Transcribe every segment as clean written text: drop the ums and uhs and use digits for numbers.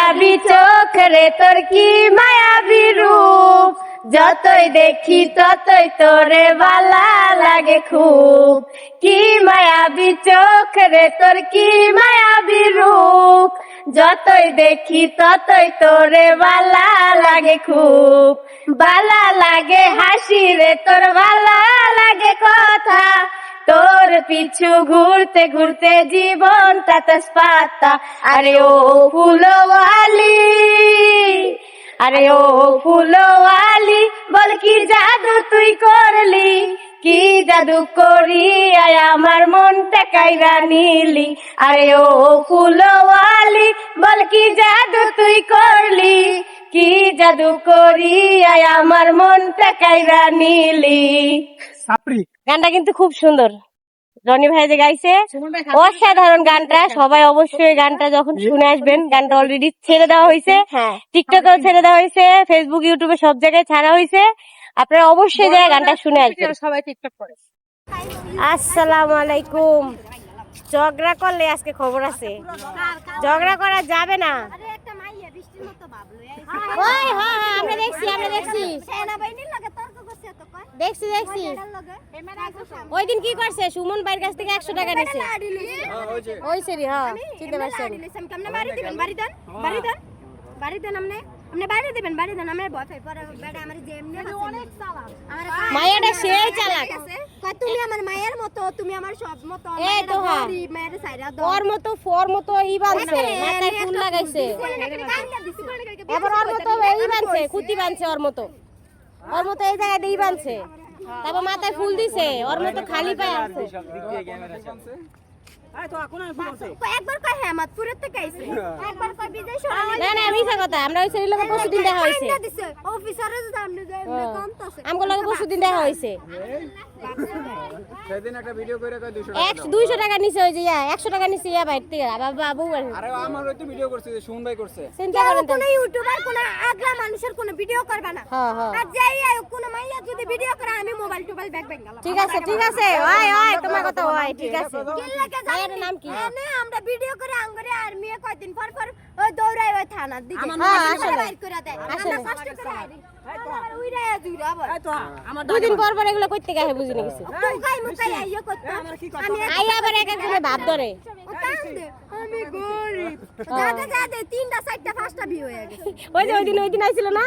মায়াবী চোখ রে তোর কি মায়াবী রূপ, যতই দেখি ততই তোরে ভালা লাগে খুব। কি মায়াবী চোখ রে তোর কি মায়াবী রূপ, যতই দেখি ততই তোরে ভালা লাগে খুব। ভালা লাগে হাসি রে তোর ভালা লাগে কথা, তোর পিছু ঘুরতে ঘুরতে জীবনটা তেজপাতা। আরে ও ফুলওয়ালি, আরে ও ফুলওয়ালি, বল কি জাদু তুই করলি, কি জাদু করিয়ায় আমার মনটা কাইরা নিলি। আরে ও ফুলওয়ালি, বল কি জাদু তুই করলি, কি জাদু করিয়ায় আমার মনটা কাইরা নিলি। গানটা কিন্তু খুব সুন্দর, রনি ভাই যে গাইছে অসাধারণ গানটা। সবাই অবশ্যই গানটা যখন শুনে আসবেন। গানটা অলরেডি ছেড়ে দেওয়া হয়েছে, টিকটকেও ছেড়ে দেওয়া হয়েছে, ফেসবুক ইউটিউবে সব জায়গায় ছাড়া হয়েছে। আপনারা অবশ্যই যায় গানটা শুনে আসবেন। সবাই টিকটক করে। আসসালামু আলাইকুম। ঝগড়া করলে আজকে খবর আছে, ঝগড়া করা যাবে না। আমরা দেখছি ওই দিন কি করছে, সুমন ভাইয়ের কাছ থেকে 100 টাকা নিছে। ওই সেরি হ্যাঁ চিনতে পারছেন। মায়াটা সেই চালাক, তুমি আমার মায়ের মতো, তুমি আমার সব মতো। এই তো ওর মতো ফর মতো ই বানছে, মাথায় ফুল লাগাইছে। এবার ওর মতো এই বানছে, খুঁতি বানছে ওর মতো, ওর মতো এই জায়গায় দিয়ে বানছে, তারপর মাথায় ফুল দিছে। ওর মতো খালি পায়ে আছে। একবার কয় হেমাদপুরের থেকে আইছে, একবার কয় বিজয় সরণি। না না মিছা কথা, আমরা ওই সেরির লগে পরশুদিন দেখা হইছে। অফিসারের সামনে যায় কমতাছে, আমগো লগে পরশুদিন দেখা হইছে। সেদিন একটা ভিডিও করে কয় 200 টাকা নিছে। ওই যে 100 টাকা নিছে ইয়া ভাই থেকে বাবু। আরে আমার ওই তো ভিডিও করছে, সুমন ভাই করছে। চিন্তা করেন কোন ইউটিউবার কোন আগলা মানুষের কোন ভিডিও করবে না। হ্যাঁ হ্যাঁ আর যাই কোন মাইয়া যদি ভিডিও করে আমি মোবাইল টোবাইল ব্যাগ ব্যাগ গেলাম। ঠিক আছে ঠিক আছে, ওই ওই তোমার কথা ওই ঠিক আছে। কি লাগে মায়ের নাম কি? এনে আমরা ভিডিও করে আঙ্গরে আর মেয়ে কয়দিন পর পর ওই দৌড়াই ওই থানার দিকে বাইর করে দেয়। আমরা কষ্ট করে আইরি উইরা জুরা বল। আমার 2 দিন পর পর এগুলো কইতে গায় বুঝি না কিছু। মুকাই মুকাই আইয়া করতে আমি আইয়া আবার এক এক করে ভাব ধরে। আমি গরিব দাদা দাদা 3টা 4টা 5টা বিয়ে হয়ে গেছে। ওই যে ওই দিন আইছিল না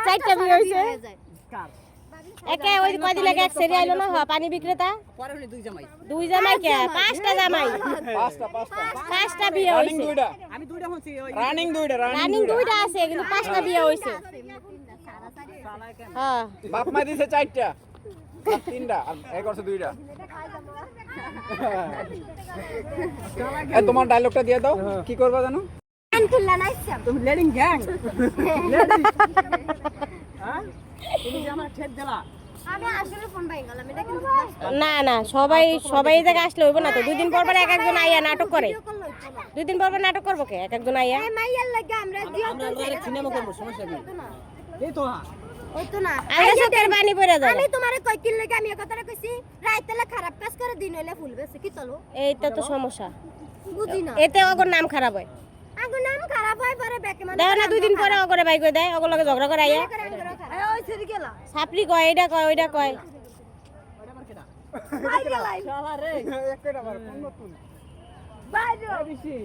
4টা বিয়ে হইছে। একে ওই কয়দিন আগে এক সেরি আইলো না পানি বিক্রেতা, পরে হলো দুই জামাই কে 5টা জামাই, পাঁচটা বিয়ে হইছে। আমি দুইটা হচ্ছি, রানিং দুইটা রানিং দুইটা আছে কিন্তু 5টা বিয়ে হইছে। হ্যাঁ বাপ মা দিছে 4টা, 3টা আর এক করছে 2টা। এই তোমার ডায়লগটা দিয়ে দাও, কি করবা জানো? আনকুল্লা নাইছাম তুমি লেডিং গ্যাং, হ্যাঁ তুমি যে আমার ঠেট দিলা। আমি আসলে ফোন পাই গেলাম, এটা কিন্তু না না সবাই এই জায়গায় আসলে হইব না তো। 2 দিন পর পর এক একজন আইয়া নাটক করে। 2 দিন পর পর নাটক করবো কে এক একজন আইয়া? এই মাইয়ার লাগে আমরা সিনেমা করব, সমস্যা নেই। এই তো ওই তো না আমরা চোখের পানি পড়ে যায়। আমি তোমারে কই কিল লাগে আমি কথাটা কইছি, রাইতেলে খারাপ কাজ করে দিন হইলে ফুল বেছে কি চলো। এইটা তো সমস্যা, বুঝি না এতে ওগর নাম খারাপ হয়। আগুন নাম খারাপ হয় পরে বেকে মানে দেখো না 2 দিন পরে ওগরে বাই কই দেয়, ওগর লগে ঝগড়া করে আইয়া ওই ছেড়ে গেলা সাপড়ি কয়, এইটা কয় ওইটা কয়। আই গেলাই শালা রে একটা বার ফোন নতুন বাইরে বেশি